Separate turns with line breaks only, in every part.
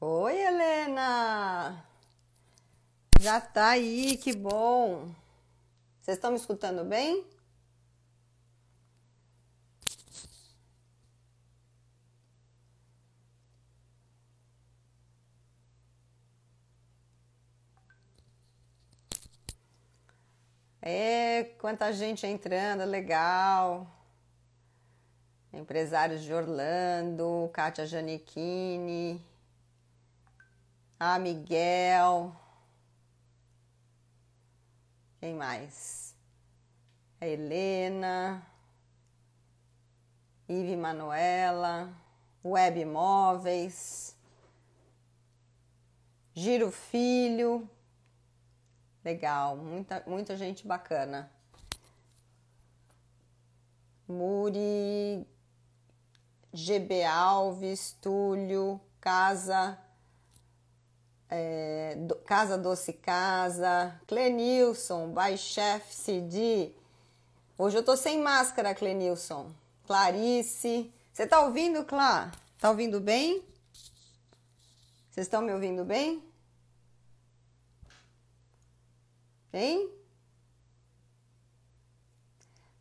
Oi, Helena! Já tá aí, que bom! Vocês estão me escutando bem? É, quanta gente entrando, legal! Empresários de Orlando, Kátia Giannichini, a Miguel, quem mais? A Helena, Ive Manuela, Web Móveis, Giro Filho, legal, muita gente bacana. Muri, GB Alves, Túlio, Casa Doce Casa, Clenilson, by Chef CD. Hoje eu tô sem máscara, Clenilson. Clarice. Você tá ouvindo, Clá? Tá ouvindo bem? Vocês estão me ouvindo bem? Hein?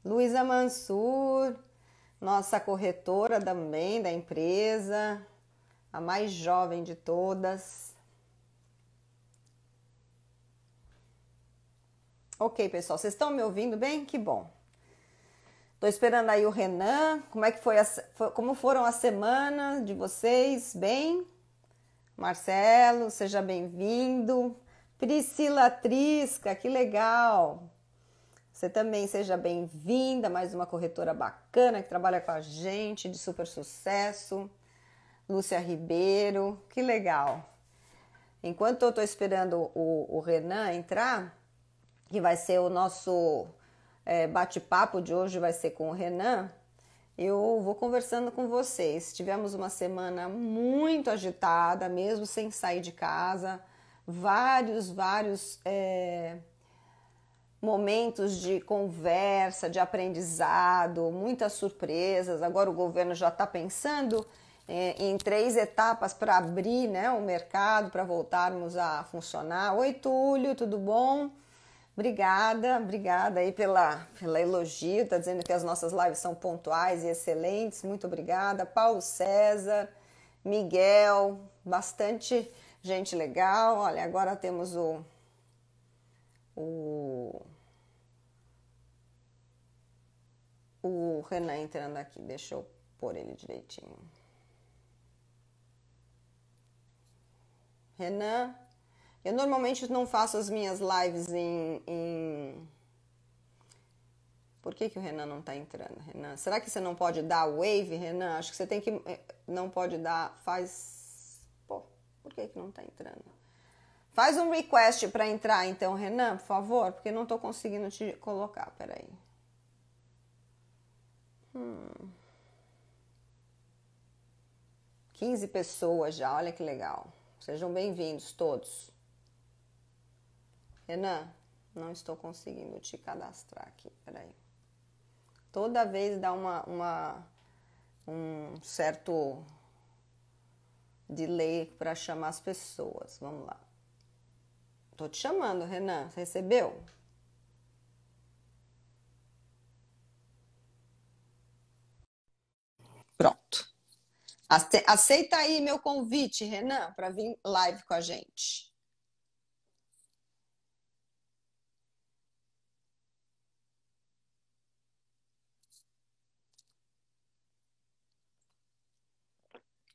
Luísa Mansur, nossa corretora também da empresa, a mais jovem de todas. Ok, pessoal, vocês estão me ouvindo bem? Que bom. Tô esperando aí o Renan. Como foram as semanas de vocês? Bem? Marcelo, seja bem-vindo. Priscila Trisca, que legal. Você também seja bem-vinda, mais uma corretora bacana que trabalha com a gente, de super sucesso. Lúcia Ribeiro, que legal. Enquanto eu estou esperando o Renan entrar, que vai ser o nosso bate-papo de hoje, vai ser com o Renan, eu vou conversando com vocês. Tivemos uma semana muito agitada, mesmo sem sair de casa, vários momentos de conversa, de aprendizado, muitas surpresas. Agora o governo já está pensando em 3 etapas para abrir, né, o mercado, para voltarmos a funcionar. Oi, Túlio, tudo bom? Obrigada aí pela elogio, tá dizendo que as nossas lives são pontuais e excelentes, muito obrigada. Paulo César, Miguel, bastante gente legal. Olha, agora temos o, o Renan entrando aqui, deixa eu pôr ele direitinho. Renan, eu normalmente não faço as minhas lives Por que o Renan não tá entrando, Renan? Será que você não pode dar wave, Renan? Acho que você tem que... Não pode dar... Pô, por que não tá entrando? Faz um request para entrar, então, Renan, por favor, porque eu não tô conseguindo te colocar, peraí. 15 pessoas já, olha que legal. Sejam bem-vindos todos. Renan, não estou conseguindo te cadastrar aqui, peraí. Toda vez dá um certo delay para chamar as pessoas. Vamos lá. Tô te chamando, Renan. Você recebeu? Pronto. Aceita aí meu convite, Renan, para vir live com a gente.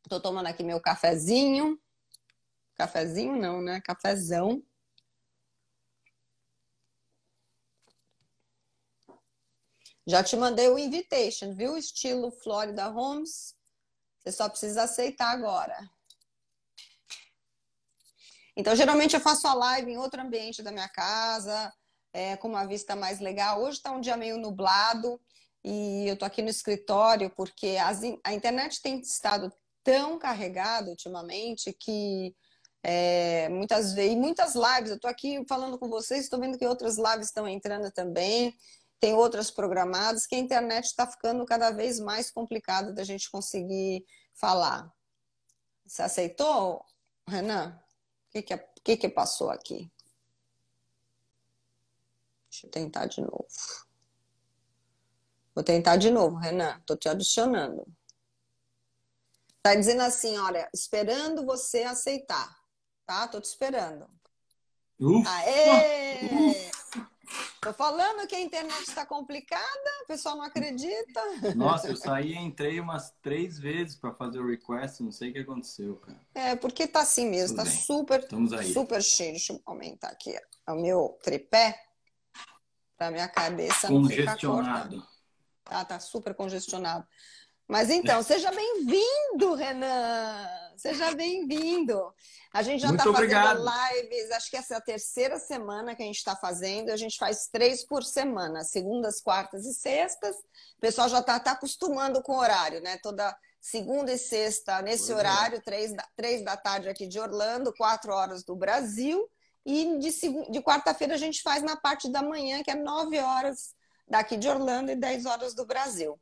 Tô tomando aqui meu cafezinho. Cafezinho não, né? Cafezão. Já te mandei o invitation, viu? Estilo Florida Homes. Você só precisa aceitar agora. Então, geralmente eu faço a live em outro ambiente da minha casa, com uma vista mais legal. Hoje está um dia meio nublado e eu tô aqui no escritório porque a internet tem estado tão carregada ultimamente que muitas lives, eu tô aqui falando com vocês, estou vendo que outras lives estão entrando também, tem outras programadas, que a internet está ficando cada vez mais complicada da gente conseguir falar. Você aceitou? Renan, o que que passou aqui? Deixa eu tentar de novo. Vou tentar de novo, Renan. Tô te adicionando. Tá dizendo assim, olha, esperando você aceitar, tá? Tô te esperando.
Ufa!
Aê!
Ufa!
Tô falando que a internet está complicada, o pessoal não acredita.
Nossa, eu saí e entrei umas 3 vezes para fazer o request, não sei o que aconteceu, cara.
É, porque tá assim mesmo,
Tudo
tá
bem,
super,
estamos aí.
super cheio. Deixa eu aumentar aqui o meu tripé para minha cabeça não ficar cortando.
Congestionado.
Tá super congestionado. Mas então, seja bem-vindo, Renan! Seja bem-vindo! A gente já está
Muito
fazendo
obrigado.
lives, acho que essa é a terceira semana que a gente está fazendo, a gente faz 3 por semana, segundas, quartas e sextas. O pessoal já está acostumando com o horário, né? Toda segunda e sexta nesse
Pois é.
horário, 3 da tarde aqui de Orlando, 4 horas do Brasil. E de quarta-feira a gente faz na parte da manhã, que é 9 horas daqui de Orlando e 10 horas do Brasil.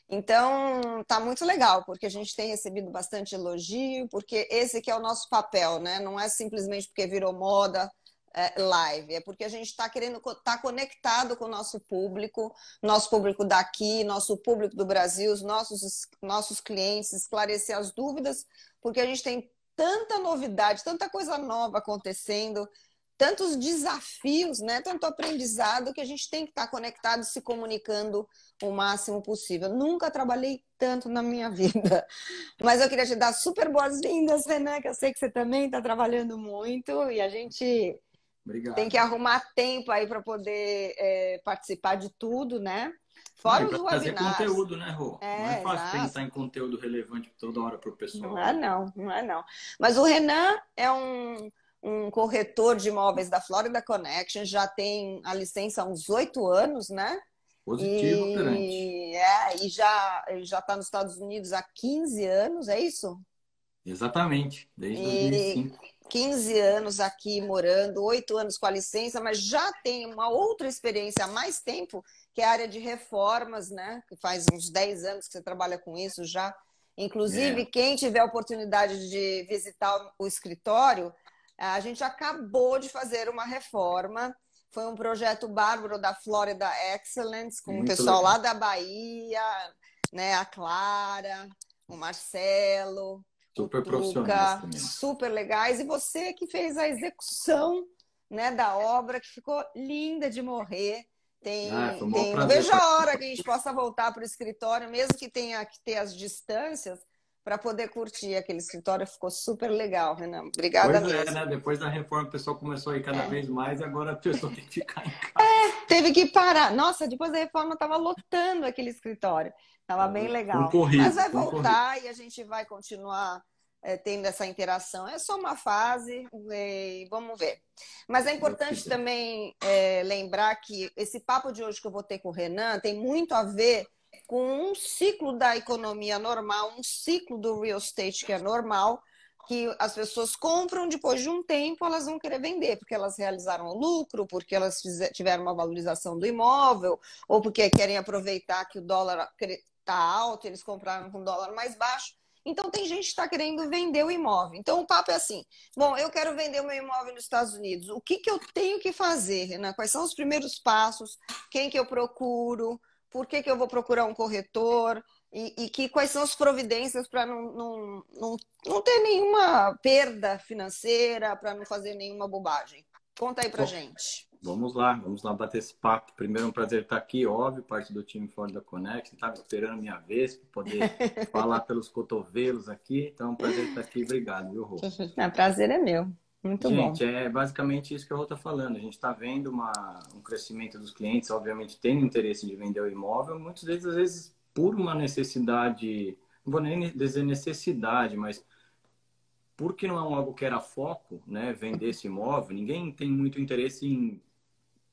Então, tá muito legal, porque a gente tem recebido bastante elogio, porque esse que é o nosso papel, né? Não é simplesmente porque virou moda live, é porque a gente está querendo estar conectado com o nosso público daqui, nosso público do Brasil, os nossos clientes, esclarecer as dúvidas, porque a gente tem tanta novidade, tanta coisa nova acontecendo, tantos desafios, né? Tanto aprendizado que a gente tem que estar conectado, se comunicando o máximo possível. Nunca trabalhei tanto na minha vida. Mas eu queria te dar super boas-vindas, Renan, que eu sei que você também está trabalhando muito e a gente tem que
Obrigado.
arrumar tempo aí para poder participar de tudo, né?
Não, e
Fora os
para trazer
webinars.
conteúdo, né, Rô? Não é
É,
fácil pensar
exato.
em conteúdo relevante toda hora para o
Não
pessoal,
é
né?
não, não é não. Mas o Renan é um corretor de imóveis da Florida Connection, já tem a licença há uns 8 anos, né?
Positivo operante.
E já está nos Estados Unidos há 15 anos, é isso?
Exatamente, desde
E
2005.
15 anos aqui morando, 8 anos com a licença, mas já tem uma outra experiência há mais tempo, que é a área de reformas, né? Que faz uns 10 anos que você trabalha com isso já. Inclusive,
É,
quem tiver a oportunidade de visitar o escritório, a gente acabou de fazer uma reforma. Foi um projeto bárbaro da Florida Excellence, com o
muito
pessoal lá
legal.
da Bahia, né? A Clara, o Marcelo, o
Super profissionais
Tuca,
também.
super legais. E você que fez a execução, né, da obra, que ficou linda de morrer.
Ah, foi
Tem,
um maior
tem, não
prazer
vejo
para
a hora que a gente possa voltar para o escritório, mesmo que tenha que ter as distâncias, para poder curtir aquele escritório. Ficou super legal, Renan. Obrigada
Pois é,
mesmo.
né? Depois da reforma, o pessoal começou a ir cada
É.
vez mais, agora a pessoa tem que ficar em casa.
Teve que parar. Nossa, depois da reforma estava lotando aquele escritório. Estava bem legal. Mas vai
Concorrido.
voltar e a gente vai continuar tendo essa interação. É só uma fase e vamos ver. Mas é
Se Deus
importante
quiser.
também lembrar que esse papo de hoje que eu vou ter com o Renan tem muito a ver com um ciclo da economia normal, um ciclo do real estate que é normal, que as pessoas compram, depois de um tempo elas vão querer vender, porque elas realizaram lucro, porque elas tiveram uma valorização do imóvel, ou porque querem aproveitar que o dólar está alto, eles compraram com dólar mais baixo. Então tem gente que está querendo vender o imóvel. Então o papo é assim: bom, eu quero vender o meu imóvel nos Estados Unidos. O que eu tenho que fazer, Renan? Quais são os primeiros passos? Quem que eu procuro? Por que eu vou procurar um corretor? Quais são as providências para não ter nenhuma perda financeira, para não fazer nenhuma bobagem. Conta aí pra
Bom,
gente.
vamos lá bater esse papo. Primeiro, é um prazer estar aqui, óbvio, parte do time Fora da Connect. Estava esperando a minha vez para poder falar pelos cotovelos aqui. Então, é um prazer estar aqui. Obrigado, viu, Rô?
Prazer é meu. Muito bom.
Gente, é basicamente isso que eu estou falando. A gente está vendo um crescimento dos clientes, obviamente tem interesse de vender o imóvel, muitos deles, às vezes, por uma necessidade, não vou nem dizer necessidade, mas porque não é algo que era foco, né, vender esse imóvel, ninguém tem muito interesse em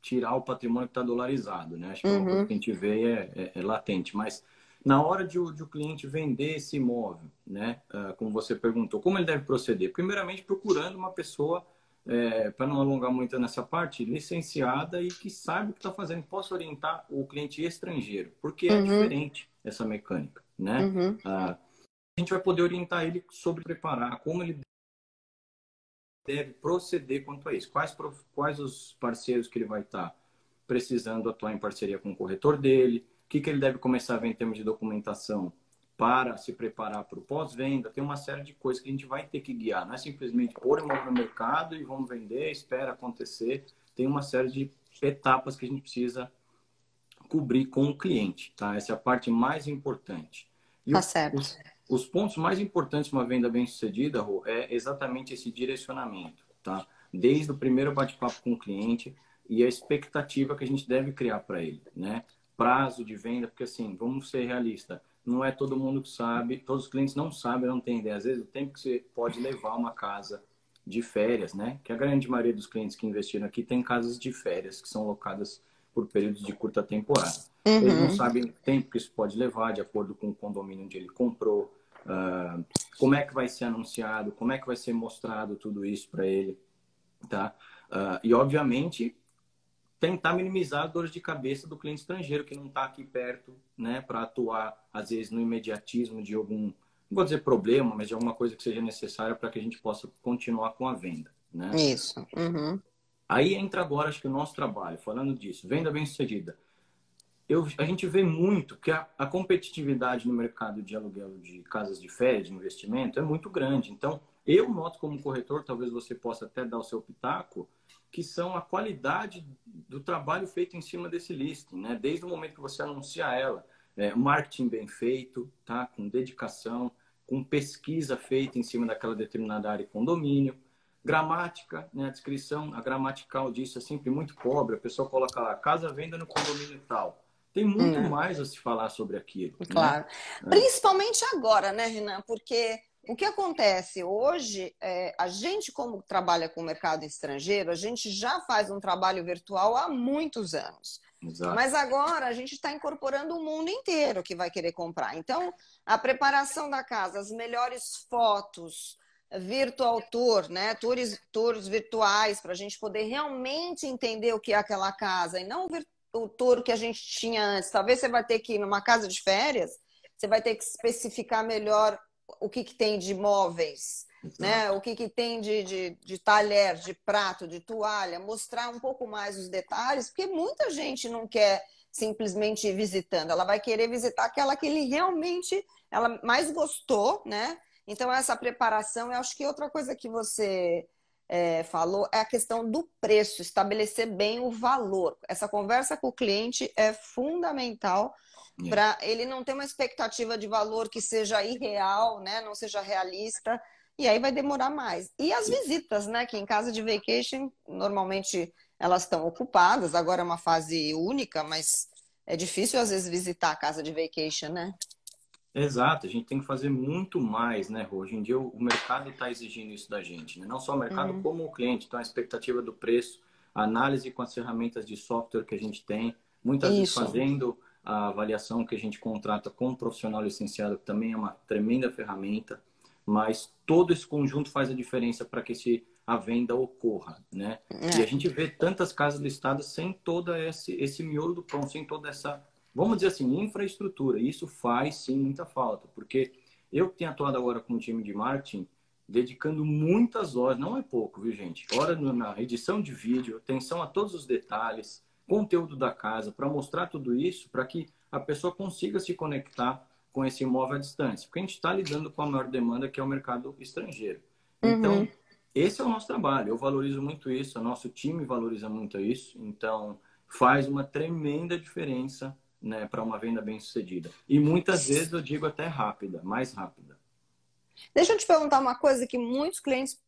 tirar o patrimônio que está dolarizado, né? Acho que é uma coisa
Uhum,
que a gente vê é latente, mas na hora de o cliente vender esse imóvel, né? Como você perguntou, como ele deve proceder? Primeiramente, procurando uma pessoa, para não alongar muito nessa parte, licenciada e que saiba o que está fazendo, possa orientar o cliente estrangeiro, porque é
uhum,
diferente essa mecânica, né?
uhum.
A gente vai poder orientar ele sobre preparar, como ele deve proceder quanto a isso. Quais os parceiros que ele vai estar precisando atuar em parceria com o corretor dele, o que ele deve começar a ver em termos de documentação para se preparar para o pós-venda. Tem uma série de coisas que a gente vai ter que guiar. Não é simplesmente pôr imóvel no mercado e vamos vender, espera acontecer. Tem uma série de etapas que a gente precisa cobrir com o cliente, tá? Essa é a parte mais importante. E
Tá certo.
os pontos mais importantes de uma venda bem-sucedida, Rô, é exatamente esse direcionamento, tá? Desde o primeiro bate-papo com o cliente e a expectativa que a gente deve criar para ele, né? Prazo de venda, porque assim, vamos ser realistas, não é todo mundo que sabe, todos os clientes não sabem, não têm ideia. Às vezes o tempo que você pode levar uma casa de férias, né? Que a grande maioria dos clientes que investiram aqui tem casas de férias que são locadas por períodos de curta temporada. Eles não sabem o tempo que isso pode levar, de acordo com o condomínio onde ele comprou, como é que vai ser anunciado, como é que vai ser mostrado tudo isso para ele, tá? E, obviamente, tentar minimizar as dores de cabeça do cliente estrangeiro que não está aqui perto, né, para atuar, às vezes, no imediatismo de algum, não vou dizer problema, mas de alguma coisa que seja necessária para que a gente possa continuar com a venda, né?
Isso.
Aí entra agora, acho que o nosso trabalho, falando disso, venda bem-sucedida. A gente vê muito que a competitividade no mercado de aluguel de casas de férias, de investimento, é muito grande. Então, eu noto como corretor, talvez você possa até dar o seu pitaco, que são a qualidade do trabalho feito em cima desse listing, né? Desde o momento que você anuncia ela, marketing bem feito, tá? Com dedicação, com pesquisa feita em cima daquela determinada área e condomínio. Gramática, né? A descrição, a gramatical disso é sempre muito pobre. A pessoa coloca lá, casa à venda no condomínio tal. Tem muito mais a se falar sobre aquilo.
Claro.
Né?
Principalmente agora, né, Renan? Porque o que acontece hoje, a gente, como trabalha com o mercado estrangeiro, a gente já faz um trabalho virtual há muitos anos.
Exato.
Mas agora a gente está incorporando o mundo inteiro que vai querer comprar. Então, a preparação da casa, as melhores fotos, virtual tour, né? Tours virtuais, para a gente poder realmente entender o que é aquela casa e não o tour que a gente tinha antes. Talvez você vai ter que ir numa casa de férias, você vai ter que especificar melhor o que tem de móveis, né? O que tem de talher, de prato, de toalha, mostrar um pouco mais os detalhes, porque muita gente não quer simplesmente ir visitando, ela vai querer visitar aquela que ele realmente ela mais gostou, né? Então, essa preparação, eu acho que outra coisa que você falou é a questão do preço, estabelecer bem o valor. Essa conversa com o cliente é fundamental para ele não ter uma expectativa de valor que seja irreal, né? Não seja realista, e aí vai demorar mais. E as visitas, né? Que em casa de vacation, normalmente elas estão ocupadas, agora é uma fase única, mas é difícil às vezes visitar a casa de vacation, né?
Exato, a gente tem que fazer muito mais, né, Rô? Hoje em dia o mercado está exigindo isso da gente, né? Não só o mercado, como o cliente. Então, a expectativa do preço, a análise com as ferramentas de software que a gente tem, muitas vezes fazendo a avaliação que a gente contrata com um profissional licenciado, que também é uma tremenda ferramenta, mas todo esse conjunto faz a diferença para que a venda ocorra, né? E a gente vê tantas casas listadas sem todo esse miolo do pão, sem toda essa, vamos dizer assim, infraestrutura. E isso faz, sim, muita falta. Porque eu que tenho atuado agora com um time de marketing, dedicando muitas horas, não é pouco, viu, gente? Hora na edição de vídeo, atenção a todos os detalhes, conteúdo da casa, para mostrar tudo isso, para que a pessoa consiga se conectar com esse imóvel à distância. Porque a gente está lidando com a maior demanda, que é o mercado estrangeiro. Então, esse é o nosso trabalho. Eu valorizo muito isso, o nosso time valoriza muito isso. Então, faz uma tremenda diferença, né, para uma venda bem-sucedida. E muitas vezes eu digo até rápida, mais rápida.
Deixa eu te perguntar uma coisa que muitos clientes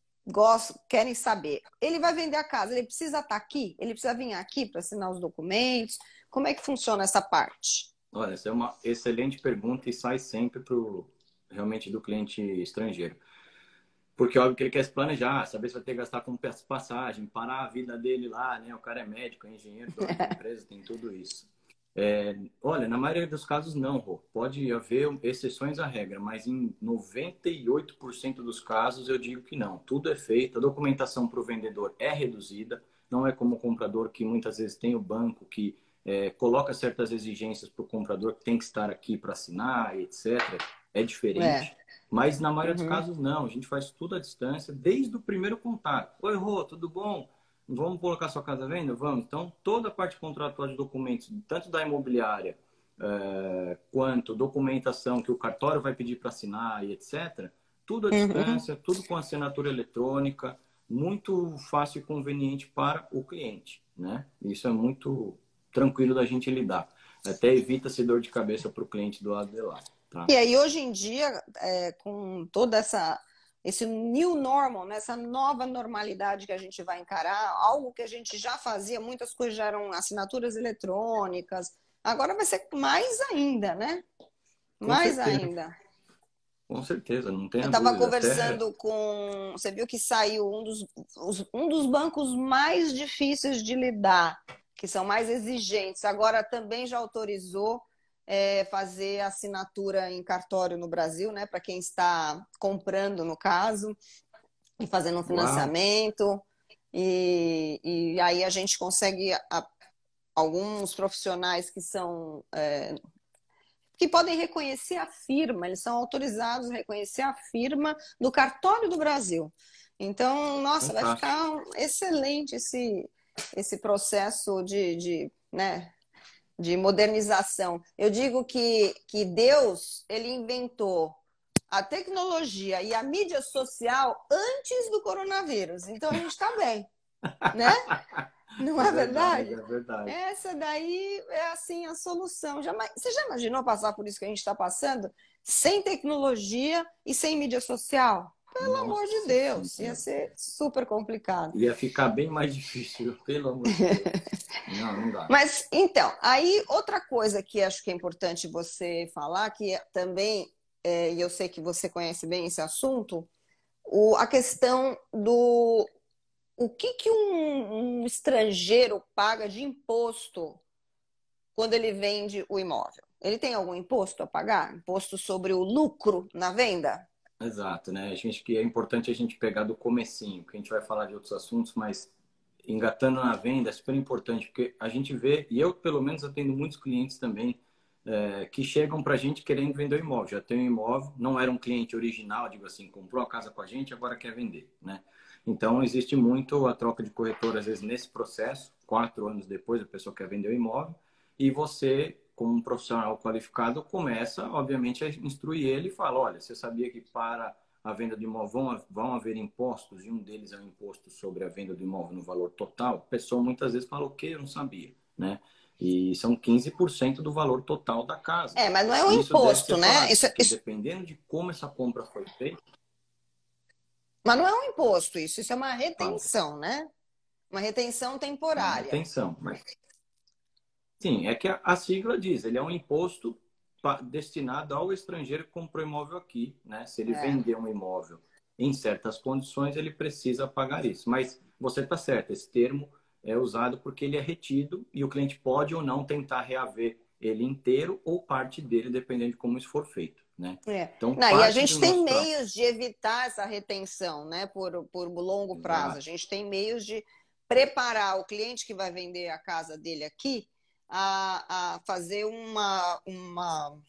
querem saber. Ele vai vender a casa, ele precisa estar aqui? Ele precisa vir aqui para assinar os documentos? Como é que funciona essa parte?
Olha, essa é uma excelente pergunta e sai sempre realmente do cliente estrangeiro. Porque, óbvio, que ele quer se planejar, saber se vai ter que gastar com passagem, parar a vida dele lá, né? O cara é médico, é engenheiro, dono de empresa, tem tudo isso. Olha, na maioria dos casos não, Rô. Pode haver exceções à regra, mas em 98% dos casos eu digo que não. Tudo é feito, a documentação para o vendedor é reduzida, não é como o comprador que muitas vezes tem o banco que coloca certas exigências para o comprador que tem que estar aqui para assinar, etc. É diferente, Mas na maioria dos
Uhum.
casos, não. A gente faz tudo à distância, desde o primeiro contato. Oi, Rô, tudo bom? Vamos colocar sua casa à venda? Vamos. Então, toda a parte contratual de documentos, tanto da imobiliária, quanto documentação que o cartório vai pedir para assinar e etc., tudo à
Uhum.
distância, tudo com assinatura eletrônica, muito fácil e conveniente para o cliente, né? Isso é muito tranquilo da gente lidar. Até evita-se dor de cabeça para o cliente do lado de lá, tá?
E aí, hoje em dia, com toda esse new normal, né, essa nova normalidade que a gente vai encarar, algo que a gente já fazia, muitas coisas já eram assinaturas eletrônicas, agora vai ser mais ainda, né?
Com
Mais
certeza,
ainda.
com certeza, não
Eu
tenha
estava
dúvida. Até,
conversando com. Você viu que saiu um dos bancos mais difíceis de lidar, que são mais exigentes. Agora também já autorizou fazer assinatura em cartório no Brasil, né? Para quem está comprando, no caso, e fazendo um
uau,
financiamento. E aí a gente consegue alguns profissionais que são que podem reconhecer a firma, eles são autorizados a reconhecer a firma do cartório do Brasil. Então, nossa, vai
fantástico.
ficar excelente esse processo né, de modernização. Eu digo que Deus, ele inventou a tecnologia e a mídia social antes do coronavírus. Então, a gente está bem, né? Não
É
é
verdade,
verdade?
é verdade.
Essa daí é assim a solução. Você já imaginou passar por isso que a gente está passando? Sem tecnologia e sem mídia social? Pelo amor de
Nossa
Deus, ia
Senhora.
ser super complicado.
Ia ficar bem mais difícil, pelo amor de Deus. Não, não dá.
Mas então, aí outra coisa que acho que é importante você falar, que também, e eu sei que você conhece bem esse assunto, a questão do o que um estrangeiro paga de imposto quando ele vende o imóvel? Ele tem algum imposto a pagar? Imposto sobre o lucro na venda?
Exato, né? A gente que é importante a gente pegar do comecinho, que a gente vai falar de outros assuntos, mas engatando na venda é super importante, porque a gente vê, e eu pelo menos atendo muitos clientes também, que chegam para a gente querendo vender o imóvel. Já tem um imóvel, não era um cliente original, digo assim, comprou a casa com a gente, agora quer vender, né? Então, existe muito a troca de corretor, às vezes, nesse processo. 4 anos depois, a pessoa quer vender o imóvel. E você, como um profissional qualificado, começa, obviamente, a instruir ele e fala, olha, você sabia que para a venda do imóvel vão haver impostos, e um deles é o imposto sobre a venda do imóvel no valor total? A pessoa muitas vezes fala, o quê? Eu não sabia, né? E são 15% do valor total da casa.
Mas não é um
Isso deve
imposto,
ser
né?
pago, porque dependendo de como essa compra foi feita,
Mas não é um imposto isso. Isso é uma
fala,
retenção, né? Uma retenção
é uma
temporária.
retenção. Mas, sim, é que a sigla diz, ele é um imposto destinado ao estrangeiro que comprou imóvel aqui, né? Se ele
É.
vender um imóvel em certas condições, ele precisa pagar isso. Mas você está certo, esse termo é usado porque ele é retido e o cliente pode ou não tentar reaver ele inteiro ou parte dele, dependendo de como isso for feito, né?
É.
Então,
Não, e a
parte do
gente tem
nosso trabalho.
meios de evitar essa retenção, né, por longo prazo. A
Exato,
gente tem meios de preparar o cliente que vai vender a casa dele aqui a fazer uma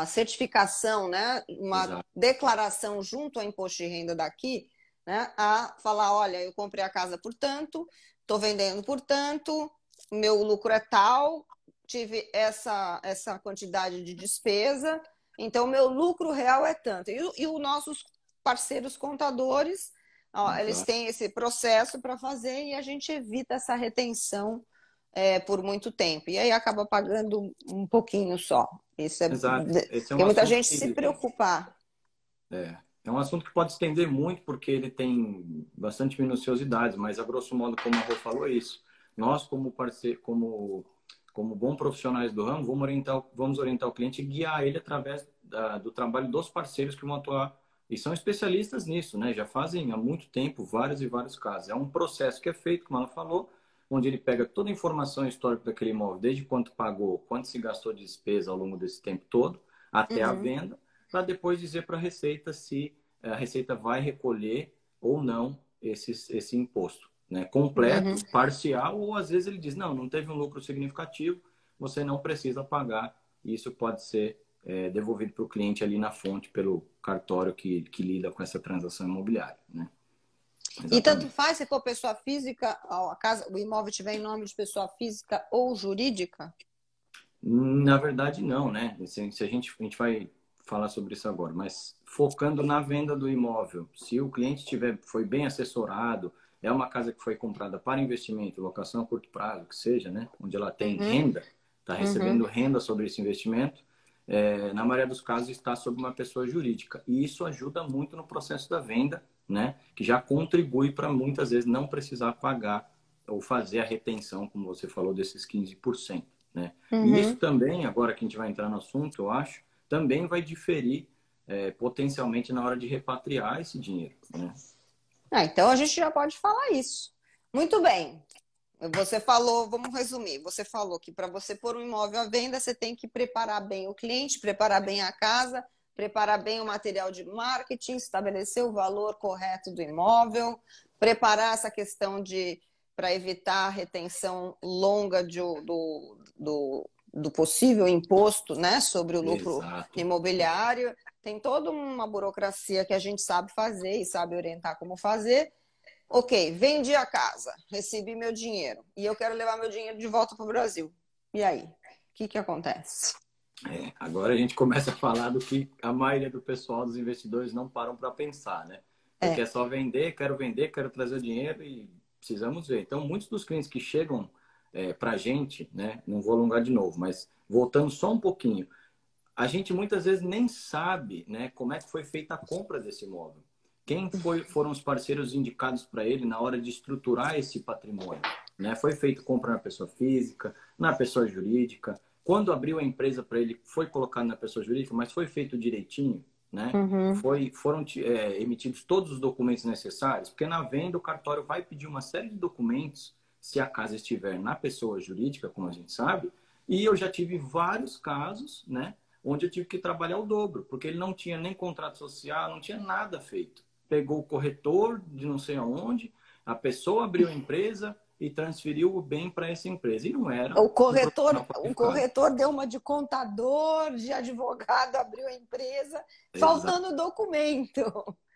certificação, né, uma
exato,
declaração junto ao imposto de renda daqui, né, a falar, olha, eu comprei a casa por tanto, estou vendendo por tanto, meu lucro é tal, tive essa quantidade de despesa, então meu lucro real é tanto. E os nossos parceiros contadores, ó, eles
exato.
têm esse processo para fazer e a gente evita essa retenção por muito tempo. E aí acaba pagando um pouquinho só. Isso é
Exato. Esse é
porque
um
muita
assunto
gente se
que
preocupar.
é um assunto que pode estender muito, porque ele tem bastante minuciosidades, mas a grosso modo, como a Rô falou, é isso. Nós, como parceiro, como bons profissionais do ramo, vamos orientar o cliente e guiar ele através do trabalho dos parceiros que vão atuar e são especialistas nisso, né? Já fazem há muito tempo vários e vários casos. É um processo que é feito, como ela falou, onde ele pega toda a informação histórica daquele imóvel, desde quanto pagou, quanto se gastou de despesa ao longo desse tempo todo, até a
Uhum,
venda, para depois dizer para a Receita se a Receita vai recolher ou não esse imposto, né?
uhum.
Completo, parcial, ou às vezes ele diz, não, não teve um lucro significativo, você não precisa pagar, e isso pode ser devolvido para o cliente ali na fonte pelo cartório que lida com essa transação imobiliária, né?
E tanto
Exatamente.
faz se for pessoa física, a casa, o imóvel estiver em nome de pessoa física ou jurídica?
Na verdade, não, né? Se a gente vai falar sobre isso agora, mas focando na venda do imóvel, se o cliente foi bem assessorado, é uma casa que foi comprada para investimento, locação a curto prazo, que seja, né? Onde ela tem
Uhum,
renda, está
uhum.
recebendo renda sobre esse investimento, na maioria dos casos está sob uma pessoa jurídica. E isso ajuda muito no processo da venda, né? Que já contribui para muitas vezes não precisar pagar ou fazer a retenção, como você falou, desses 15%, né? E isso
Uhum.
também, agora que a gente vai entrar no assunto, eu acho, também vai diferir potencialmente na hora de repatriar esse dinheiro, né?
Ah, então a gente já pode falar isso. Muito bem. Você falou, vamos resumir. Você falou que para você pôr um imóvel à venda, você tem que preparar bem o cliente, preparar bem a casa, preparar bem o material de marketing, estabelecer o valor correto do imóvel, preparar essa questão de para evitar a retenção longa do possível imposto, né, sobre o lucro
Exato.
imobiliário. Tem toda uma burocracia que a gente sabe fazer e sabe orientar como fazer. Ok, vendi a casa, recebi meu dinheiro e eu quero levar meu dinheiro de volta para o Brasil. E aí? O que acontece?
Agora a gente começa a falar do que a maioria do pessoal, dos investidores, não param para pensar, né? Porque é
É.
só vender, quero trazer o dinheiro e precisamos ver. Então, muitos dos clientes que chegam para a gente, né? Não vou alongar de novo, mas voltando só um pouquinho, a gente muitas vezes nem sabe, né, como é que foi feita a compra desse imóvel. Foram os parceiros indicados para ele na hora de estruturar esse patrimônio? Né? Foi feito compra na pessoa física, na pessoa jurídica. Quando abriu a empresa para ele, foi colocado na pessoa jurídica, mas foi feito direitinho, né?
Uhum.
Foram emitidos todos os documentos necessários, porque na venda o cartório vai pedir uma série de documentos se a casa estiver na pessoa jurídica, como a gente sabe. E eu já tive vários casos, né, onde eu tive que trabalhar o dobro, porque ele não tinha nem contrato social, não tinha nada feito. Pegou o corretor de não sei aonde, a pessoa abriu a empresa e transferiu o bem para essa empresa. E não era um profissional
O
qualificado.
corretor deu uma de contador, de advogado, abriu a empresa,
Exato,
faltando documento.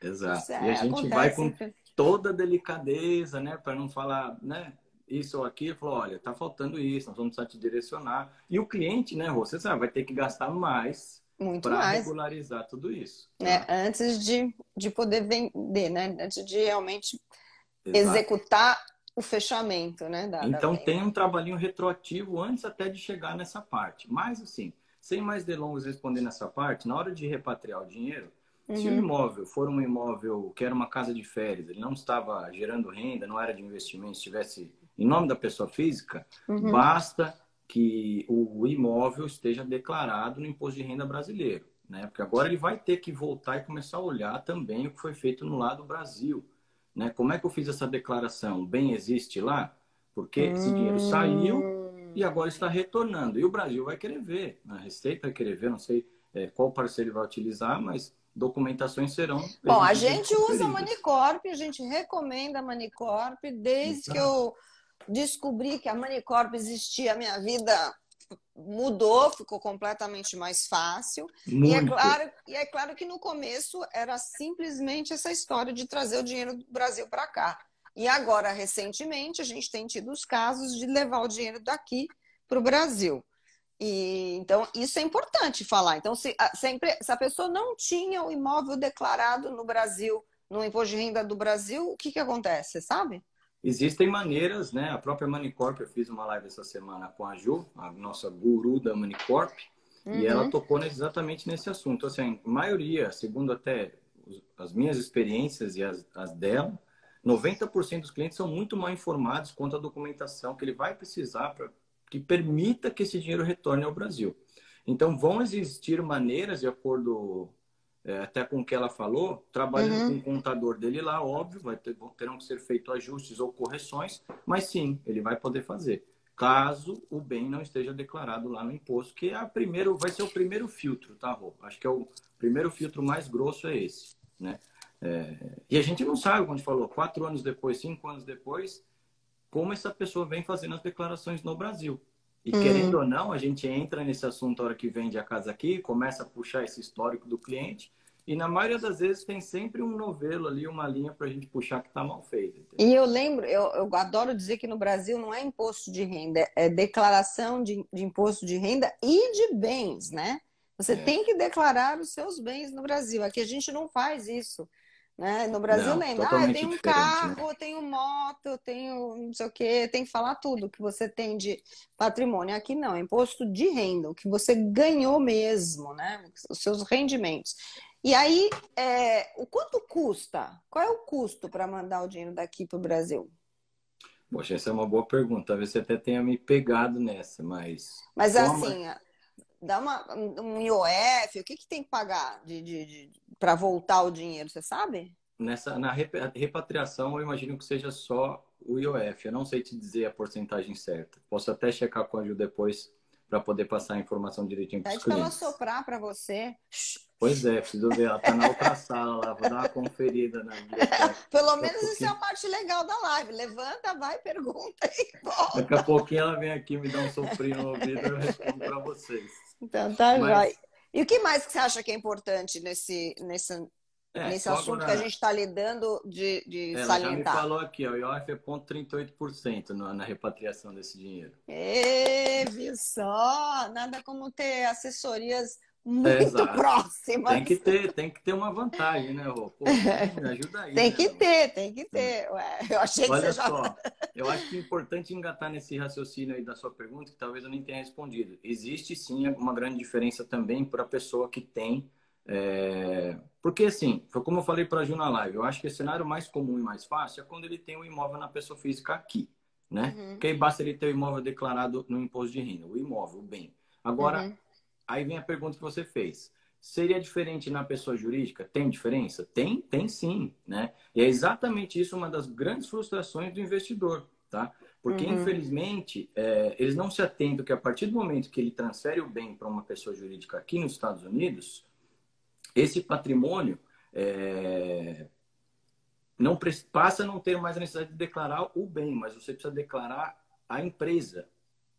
Isso
exato. E a gente vai
acontece.
com toda a delicadeza, né, para não falar, né, isso ou aquilo, falou, olha, tá faltando isso, nós vamos precisar te direcionar. E o cliente, né, Rô, você sabe, vai ter que gastar mais
Muito
para
mais,
regularizar tudo isso,
né?
tá?
Antes de poder vender, né? Antes de realmente
Exato.
executar o fechamento, né? Da
Então
venda.
tem um trabalhinho retroativo antes até de chegar nessa parte. Mas assim, sem mais delongas respondendo essa parte, na hora de repatriar o dinheiro, se o
Uhum.
imóvel for um imóvel que era uma casa de férias, ele não estava gerando renda, não era de investimento, estivesse em nome da pessoa física,
Uhum.
basta que o imóvel esteja declarado no imposto de renda brasileiro, né? Porque agora ele vai ter que voltar e começar a olhar também o que foi feito no lado do Brasil, né? Como é que eu fiz essa declaração? O bem existe lá? Porque esse dinheiro saiu e
Hum.
agora está retornando. E o Brasil vai querer ver, a Receita vai querer ver, não sei qual parceiro ele vai utilizar, mas documentações serão
Bom, a
exigidas e
gente usa a
conferidas.
Manicorp, a gente recomenda a Manicorp. Desde que
Exato.
eu descobri que a Manicorp existia, a minha vida mudou, ficou completamente mais fácil.
Muito.
E é claro que no começo era simplesmente essa história de trazer o dinheiro do Brasil para cá. E agora, recentemente, a gente tem tido os casos de levar o dinheiro daqui para o Brasil. E, então, isso é importante falar. Então, se a pessoa não tinha o imóvel declarado no Brasil, no imposto de renda do Brasil, o que acontece, você sabe?
Existem maneiras, né? A própria Manicorp, eu fiz uma live essa semana com a Ju, a nossa guru da Manicorp, e ela
Uhum.
tocou exatamente nesse assunto. Assim, a maioria, segundo até as minhas experiências e as dela, 90% dos clientes são muito mal informados quanto à documentação que ele vai precisar para que permita que esse dinheiro retorne ao Brasil. Então, vão existir maneiras, de acordo até com o que ela falou, trabalhando com
Uhum.
o contador dele lá, óbvio, terão que ser feitos ajustes ou correções, mas sim, ele vai poder fazer. Caso o bem não esteja declarado lá no imposto, que vai ser o primeiro filtro, tá, Rô? Acho que é o primeiro filtro mais grosso é esse, né? E a gente não sabe, como a gente falou, 4 anos depois, 5 anos depois, como essa pessoa vem fazendo as declarações no Brasil. E querendo ou não, a gente entra nesse assunto a hora que vende a casa aqui, começa a puxar esse histórico do cliente, e na maioria das vezes tem sempre um novelo ali, uma linha para a gente puxar que está mal feito.
E eu lembro, eu adoro dizer que no Brasil não é imposto de renda, é declaração de imposto de renda e de bens, né? Você tem que declarar os seus bens no Brasil. Aqui a gente não faz isso, né? No Brasil
Não,
lembra, eu
totalmente
tenho um
diferente, né?
carro, eu tenho moto, eu tenho não sei o quê, tem que falar tudo que você tem de patrimônio. Aqui não, é imposto de renda, o que você ganhou mesmo, né? Os seus rendimentos. E aí, o quanto custa? Qual é o custo para mandar o dinheiro daqui para o Brasil?
Poxa, essa é uma boa pergunta. Talvez você até tenha me pegado nessa, mas
Mas
como
assim, dá um IOF, o que que tem que pagar para voltar o dinheiro, você sabe?
na repatriação, eu imagino que seja só o IOF. Eu não sei te dizer a porcentagem certa. Posso até checar com a Ju depois para poder passar a informação direitinho para os
Pede para ela
clientes.
soprar para você.
Pois é, preciso ver. Ela está na outra sala lá. Vou dar uma conferida na biblioteca.
Pelo
Daqui a
menos isso é a
pouquinho,
parte legal da live. Levanta, vai, pergunta e volta.
daqui a pouquinho ela vem aqui me dar um soprinho no ouvido e eu respondo para vocês.
Então tá, vai.
Mas,
E o que mais que você acha que é importante nesse
só
assunto que a
agora.
gente está lidando de
Ela já me
salientar?
falou aqui, ó, o IOF é 0,38% na repatriação desse dinheiro.
Viu só? Nada como ter assessorias
É,
muito
exato.
próximas.
Tem que ter uma vantagem, né, Rô? Pô, me ajuda aí,
Tem
né,
que
meu?
ter, tem que ter. Ué, eu achei que você
Olha
já.
só, eu acho que é importante engatar nesse raciocínio aí da sua pergunta, que talvez eu nem tenha respondido. Existe sim uma grande diferença também para a pessoa que tem. Porque, assim, foi como eu falei para a Ju na live, eu acho que o cenário mais comum e mais fácil é quando ele tem o imóvel na pessoa física aqui, né?
Uhum,
Porque aí basta ele ter o imóvel declarado no imposto de renda, o imóvel, o bem. Agora,
uhum.
aí vem a pergunta que você fez. Seria diferente na pessoa jurídica? Tem diferença? Tem sim, né? E é exatamente isso uma das grandes frustrações do investidor, tá? Porque,
Uhum.
infelizmente, eles não se atentam que a partir do momento que ele transfere o bem para uma pessoa jurídica aqui nos Estados Unidos, esse patrimônio não passa a não ter mais a necessidade de declarar o bem, mas você precisa declarar a empresa,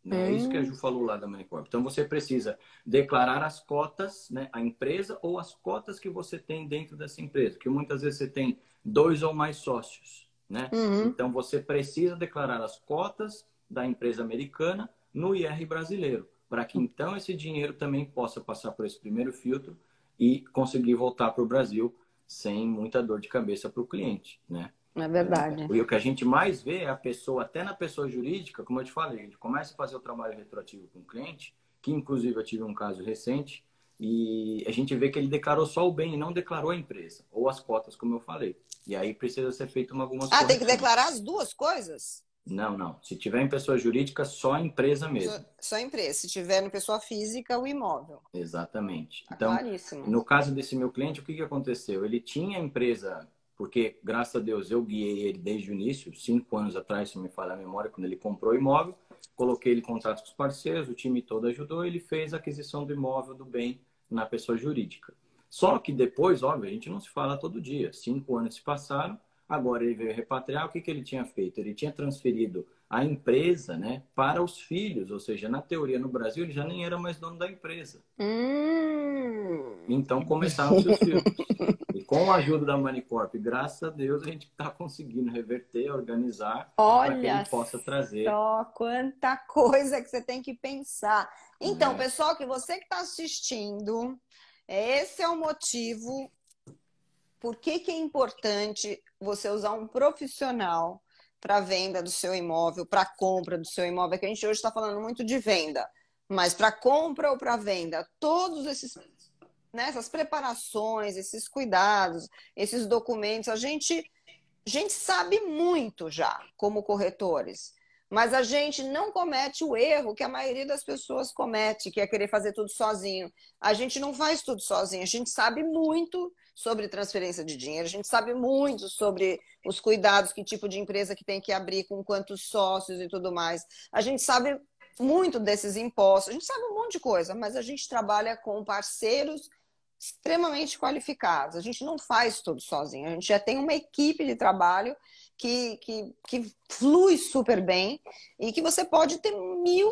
né? É isso que a
Hum.
Ju falou lá da Manicorp. Então, você precisa declarar as cotas, né? A empresa ou as cotas que você tem dentro dessa empresa, que muitas vezes você tem 2 ou mais sócios, né?
Uhum.
Então, você precisa declarar as cotas da empresa americana no IR brasileiro, para que então esse dinheiro também possa passar por esse primeiro filtro e conseguir voltar para o Brasil sem muita dor de cabeça para o cliente, né?
É verdade.
E o que a gente mais vê é a pessoa, até na pessoa jurídica, como eu te falei, a gente começa a fazer o trabalho retroativo com o cliente, que inclusive eu tive um caso recente, e a gente vê que ele declarou só o bem e não declarou a empresa, ou as cotas, como eu falei. E aí precisa ser feito algumas
Ah, tem que
correções.
declarar as duas coisas?
Não, não. Se tiver em pessoa jurídica, só a empresa mesmo.
Só empresa. Se tiver no pessoa física, o imóvel.
Exatamente.
Tá
Então,
claríssimo.
no caso desse meu cliente, o que que aconteceu? Ele tinha a empresa, porque, graças a Deus, eu guiei ele desde o início, 5 anos atrás, se não me falha a memória, quando ele comprou o imóvel, coloquei ele em contato com os parceiros, o time todo ajudou, ele fez a aquisição do imóvel, do bem, na pessoa jurídica. Só que depois, óbvio, a gente não se fala todo dia. 5 anos se passaram, agora ele veio repatriar, o que que ele tinha feito? Ele tinha transferido a empresa, né, para os filhos, ou seja, na teoria no Brasil ele já nem era mais dono da empresa.
Hum.
Então começaram-se os filtros. E com a ajuda da Manicorp, graças a Deus, a gente está conseguindo reverter, organizar para que ele
Olha
possa trazer.
só quanta coisa que você tem que pensar. Então,
Né?
pessoal, que você que está assistindo, esse é o motivo por que que é importante você usar um profissional para a venda do seu imóvel, para a compra do seu imóvel, que a gente hoje está falando muito de venda, mas para compra ou para venda, todos esses, né, essas preparações, esses cuidados, esses documentos, a gente sabe muito já como corretores, mas a gente não comete o erro que a maioria das pessoas comete, que é querer fazer tudo sozinho. A gente não faz tudo sozinho, a gente sabe muito sobre transferência de dinheiro, a gente sabe muito sobre os cuidados, que tipo de empresa que tem que abrir, com quantos sócios e tudo mais. A gente sabe muito desses impostos, a gente sabe um monte de coisa, mas a gente trabalha com parceiros extremamente qualificados. A gente não faz tudo sozinho, a gente já tem uma equipe de trabalho que flui super bem e que você pode ter mil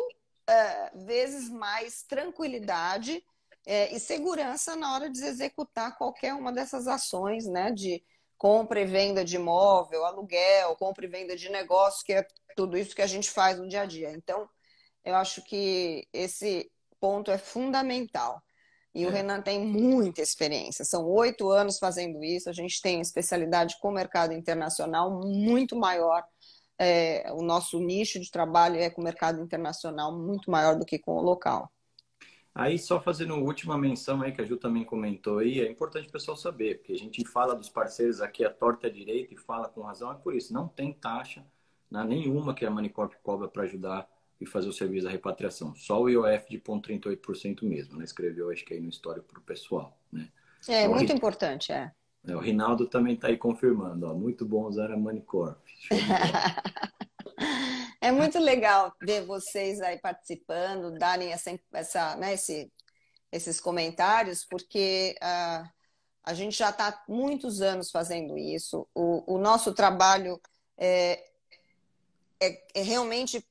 vezes mais tranquilidade e segurança na hora de executar qualquer uma dessas ações, né? De compra e venda de imóvel, aluguel, compra e venda de negócio, que é tudo isso que a gente faz no dia a dia. Então, eu acho que esse ponto é fundamental. E o Renan tem muita experiência, são 8 anos fazendo isso, a gente tem especialidade com o mercado internacional muito maior. O nosso nicho de trabalho é com o mercado internacional muito maior do que com o local.
Aí, só fazendo uma última menção aí, que a Ju também comentou aí, é importante o pessoal saber, porque a gente fala dos parceiros aqui a torta e a direita e fala com razão, é por isso, não tem taxa nenhuma que a Manicorp cobra para ajudar e fazer o serviço da repatriação. Só o IOF de 0,38% mesmo, né? Escreveu, acho que aí no histórico para o pessoal, né?
É muito importante,
O Rinaldo também está aí confirmando, ó, muito bom usar a Manicorp. Show de bola.
É muito legal ver vocês aí participando, darem esses comentários, porque a gente já está há muitos anos fazendo isso. O nosso trabalho realmente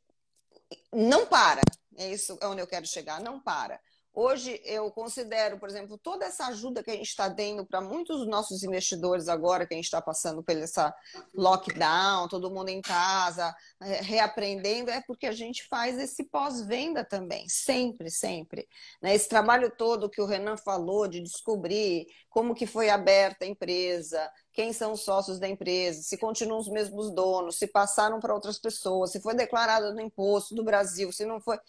não para. É isso é onde eu quero chegar, não para. Hoje eu considero, por exemplo, toda essa ajuda que a gente está dando para muitos dos nossos investidores agora, que a gente está passando por essa lockdown, todo mundo em casa, reaprendendo, é porque a gente faz esse pós-venda também, sempre, sempre. Esse trabalho todo que o Renan falou de descobrir como que foi aberta a empresa, quem são os sócios da empresa, se continuam os mesmos donos, se passaram para outras pessoas, se foi declarado no imposto do Brasil, se não foi.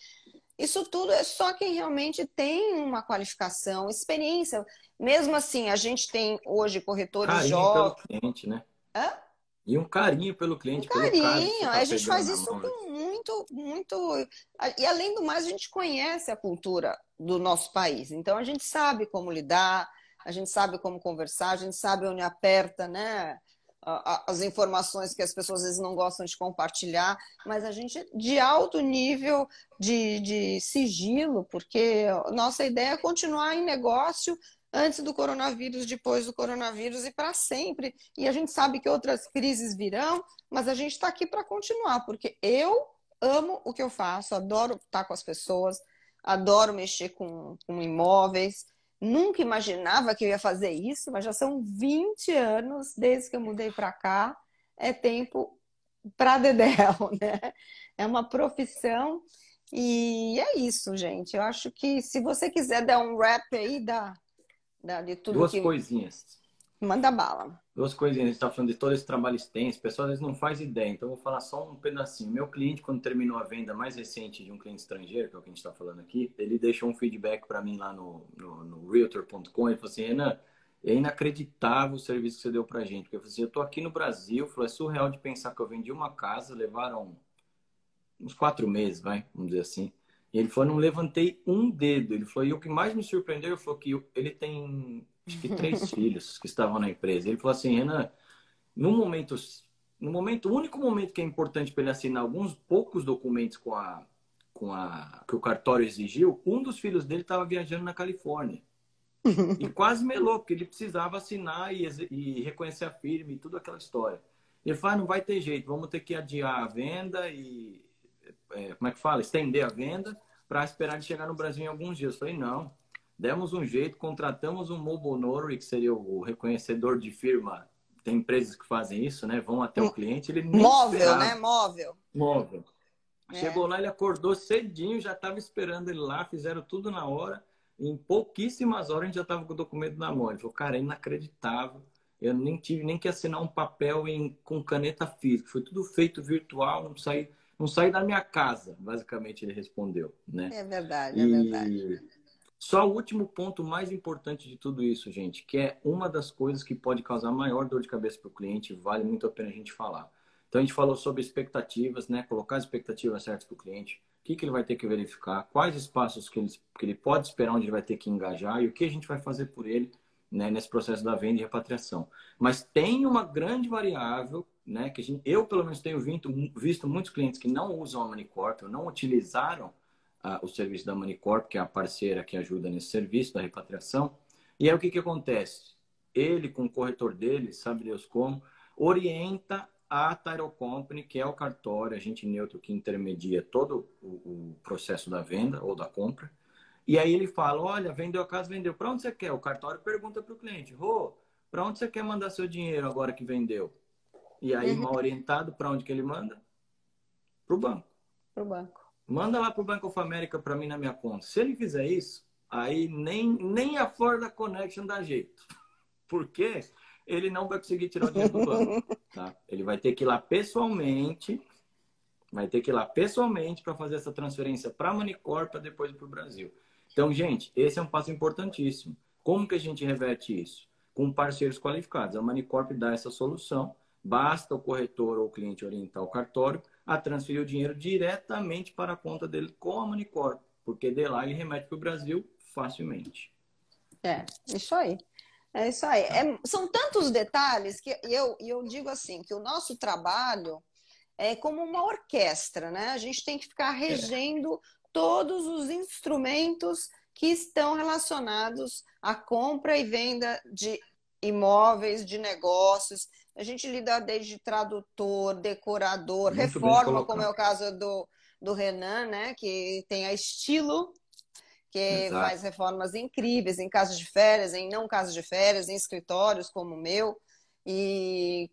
Isso tudo é só quem realmente tem uma qualificação, experiência. Mesmo assim, a gente tem hoje corretores
Carinho pelo
jovens.
cliente, né?
Hã?
E um carinho pelo
Um
cliente, pelo caso que você
carinho.
está
A gente
pegando
faz
na
isso
mão, né?
com muito, muito. E além do mais, a gente conhece a cultura do nosso país. Então a gente sabe como lidar, a gente sabe como conversar, a gente sabe onde aperta, né? As informações que as pessoas às vezes não gostam de compartilhar, mas a gente de alto nível de sigilo, porque nossa ideia é continuar em negócio antes do coronavírus, depois do coronavírus e para sempre. E a gente sabe que outras crises virão, mas a gente está aqui para continuar, porque eu amo o que eu faço, adoro estar com as pessoas, adoro mexer com imóveis. Nunca imaginava que eu ia fazer isso, mas já são 20 anos desde que eu mudei para cá. É tempo para dedéu, né? É uma profissão e é isso, gente. Eu acho que se você quiser dar um rap aí de tudo
Duas
que
coisinhas.
manda bala.
Duas coisinhas. A gente está falando de todo esse trabalho extenso. O pessoal às vezes não faz ideia. Então, eu vou falar só um pedacinho. Meu cliente, quando terminou a venda mais recente de um cliente estrangeiro, que é o que a gente está falando aqui, ele deixou um feedback para mim lá no Realtor.com. Ele falou assim, Renan, é inacreditável o serviço que você deu para a gente. Porque eu falei assim, eu estou aqui no Brasil, falou, é surreal de pensar que eu vendi uma casa, levaram uns 4 meses, vamos dizer assim. E ele falou, não levantei um dedo. Ele falou, e o que mais me surpreendeu, ele falou que ele tem, acho que 3 filhos que estavam na empresa. Ele falou assim, Renan, no único momento que é importante para ele assinar alguns poucos documentos que o cartório exigiu, um dos filhos dele estava viajando na Califórnia. E quase melou, porque ele precisava assinar e reconhecer a firma e tudo aquela história. Ele falou, não vai ter jeito, vamos ter que adiar a venda e como é que fala? Estender a venda para esperar de chegar no Brasil em alguns dias. Eu falei, não, demos um jeito, contratamos um mobile notary, que seria o reconhecedor de firma. Tem empresas que fazem isso, né? Vão até o cliente, ele nem
Móvel,
esperava.
né? Móvel.
Móvel. Chegou lá, ele acordou cedinho, já estava esperando ele lá, fizeram tudo na hora. Em pouquíssimas horas a gente já estava com o documento na mão. Ele falou, cara, é inacreditável. Eu nem tive nem que assinar um papel com caneta física. Foi tudo feito virtual, não saí da minha casa, basicamente ele respondeu, né?
É verdade, é verdade.
E só o último ponto mais importante de tudo isso, gente, que é uma das coisas que pode causar maior dor de cabeça para o cliente, vale muito a pena a gente falar. Então a gente falou sobre expectativas, né? Colocar as expectativas certas para o cliente, o que ele vai ter que verificar, quais espaços que ele pode esperar, onde ele vai ter que engajar e o que a gente vai fazer por ele, né, nesse processo da venda e repatriação. Mas tem uma grande variável, né, que eu pelo menos tenho visto muitos clientes que não usam a Manicorp, ou não utilizaram o serviço da Manicorp, que é a parceira que ajuda nesse serviço da repatriação. E aí o que acontece? Ele, com o corretor dele, sabe Deus como, orienta a Title Company, que é o cartório, agente neutro que intermedia todo o processo da venda ou da compra. E aí ele fala, olha, vendeu a casa, vendeu. Para onde você quer? O cartório pergunta para o cliente, Rô, para onde você quer mandar seu dinheiro agora que vendeu? E aí,
Uhum.
mal orientado, para onde que ele manda? Para o banco.
Pro banco.
Manda lá para o Bank of America para mim na minha conta. Se ele fizer isso, aí nem a Florida Connection dá jeito. Por quê? Ele não vai conseguir tirar o dinheiro do banco. Tá? Ele vai ter que ir lá pessoalmente, para fazer essa transferência para a Manicorp para depois ir para o Brasil. Então, gente, esse é um passo importantíssimo. Como que a gente reverte isso? Com parceiros qualificados. A Manicorp dá essa solução. Basta o corretor ou o cliente orientar o cartório a transferir o dinheiro diretamente para a conta dele com a Manicorp, porque de lá ele remete para o Brasil facilmente.
Isso aí. É isso aí. São tantos detalhes que eu digo assim, que o nosso trabalho é como uma orquestra, né? A gente tem que ficar regendo todos os instrumentos que estão relacionados à compra e venda de imóveis, de negócios. A gente lida desde tradutor, decorador,
Muito bem
reforma, como é
colocado.
o caso do Renan, né? Que tem a Estilo, que faz
Exato.
reformas incríveis em casas de férias, em não casas de férias, em escritórios como o meu, e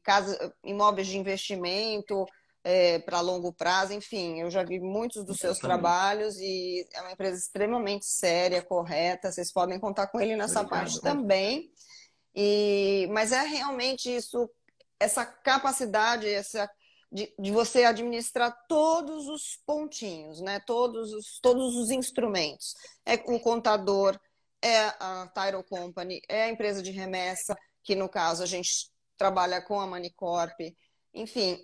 imóveis de investimento para longo prazo, enfim, eu já vi muitos dos seus
Exatamente.
trabalhos e é uma empresa extremamente séria, correta, vocês podem contar com ele nessa parte
Obrigado.
também. Mas é realmente isso, essa capacidade, de você administrar todos os pontinhos, né? Todos os instrumentos. É o contador, é a Title Company, é a empresa de remessa, que no caso a gente trabalha com a Manicorp. Enfim,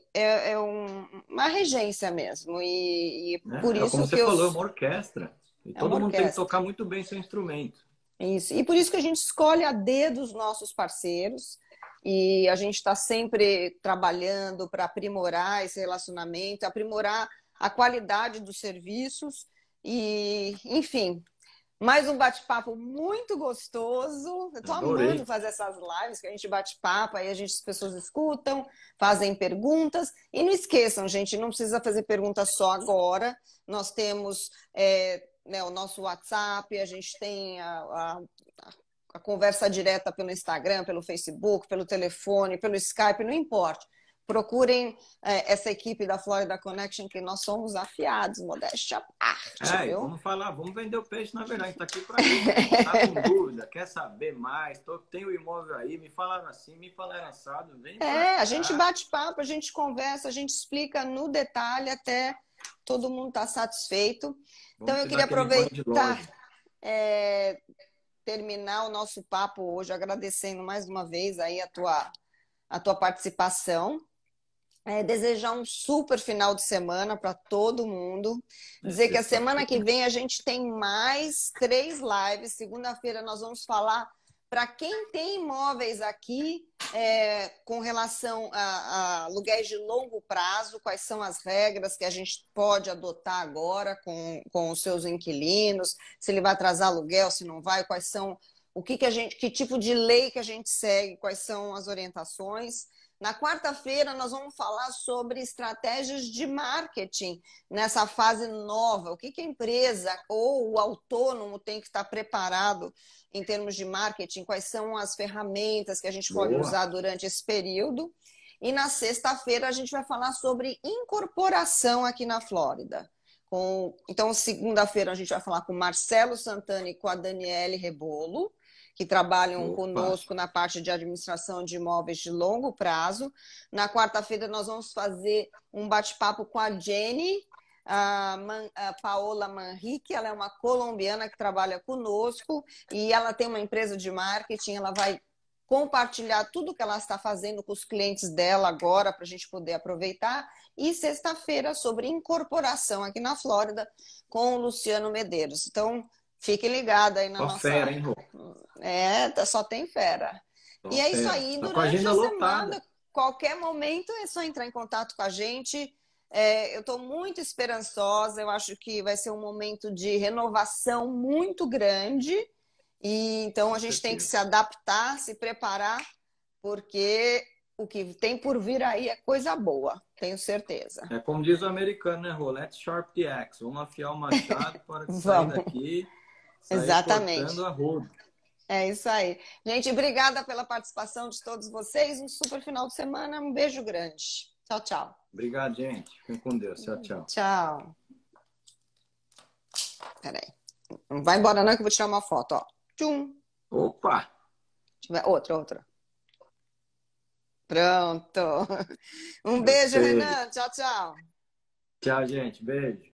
uma regência mesmo. E por
É como
isso
você
que eu.
falou, é uma orquestra. E
É uma
todo mundo tem que
orquestra.
tocar muito bem seu instrumento.
Isso. E por isso que a gente escolhe a dedo os nossos parceiros e a gente está sempre trabalhando para aprimorar esse relacionamento, aprimorar a qualidade dos serviços e, enfim, mais um bate-papo muito gostoso. Eu estou amando
Adorei.
fazer essas lives que a gente bate papo, aí as pessoas escutam, fazem perguntas. E não esqueçam, gente, não precisa fazer pergunta só agora. Nós temos né, o nosso WhatsApp, a gente tem a conversa direta pelo Instagram, pelo Facebook, pelo telefone, pelo Skype, não importa. Procurem essa equipe da Florida Connection, que nós somos afiados, modéstia à parte,
E
viu?
vamos falar, vamos vender o peixe, na verdade, está aqui para isso. Está com dúvida, quer saber mais? Tem o imóvel aí, me falaram assim, me falaram assado, vem para
A gente
cá.
bate papo, a gente conversa, a gente explica no detalhe até todo mundo estar satisfeito. Então,
Vamos
eu
te dar
queria
aquele banho de
aproveitar,
loja.
terminar o nosso papo hoje, agradecendo mais uma vez aí a tua participação. Desejar um super final de semana para todo mundo. Dizer que a semana que
Sexta-feira.
vem a gente tem mais 3 lives. Segunda-feira nós vamos falar para quem tem imóveis aqui com relação a aluguéis de longo prazo, quais são as regras que a gente pode adotar agora com os seus inquilinos, se ele vai atrasar aluguel, se não vai, quais são, que tipo de lei que a gente segue, quais são as orientações. Na quarta-feira, nós vamos falar sobre estratégias de marketing nessa fase nova. O que a empresa ou o autônomo tem que estar preparado em termos de marketing? Quais são as ferramentas que a gente pode
Boa.
usar durante esse período? E na sexta-feira, a gente vai falar sobre incorporação aqui na Flórida. Então, segunda-feira, a gente vai falar com o Marcelo Santana e com a Daniele Rebolo, que trabalham
Opa.
conosco na parte de administração de imóveis de longo prazo. Na quarta-feira, nós vamos fazer um bate-papo com a Jenny, a Paola Manrique, ela é uma colombiana que trabalha conosco e ela tem uma empresa de marketing, ela vai compartilhar tudo que ela está fazendo com os clientes dela agora para a gente poder aproveitar. E sexta-feira sobre incorporação aqui na Flórida com o Luciano Medeiros. Então, fique ligado aí na
Só fera,
nossa.
hein, Rô?
Só tem fera. E
Só
é isso
fera.
aí.
Tá com a
Durante
agenda
a
lotada.
semana, qualquer momento, é só entrar em contato com a gente. Eu estou muito esperançosa. Eu acho que vai ser um momento de renovação muito grande. E então
Com
a gente tem que
certeza.
se adaptar, se preparar, porque o que tem por vir aí é coisa boa, tenho certeza.
É como diz o americano, né, Rô? Let's sharp the axe. Vamos afiar o machado para de sair
Vamos,
daqui, sair cortando
exatamente.
a rodo.
É isso aí. Gente, obrigada pela participação de todos vocês. Um super final de semana. Um beijo grande. Tchau, tchau.
Obrigado, gente. Fiquem com Deus. Tchau, tchau.
Tchau. Peraí. Não vai embora não que eu vou tirar uma foto, ó. Tchum.
Opa!
Outra. Pronto. Um beijo,
Gostei.
Renan. Tchau, tchau.
Tchau, gente. Beijo.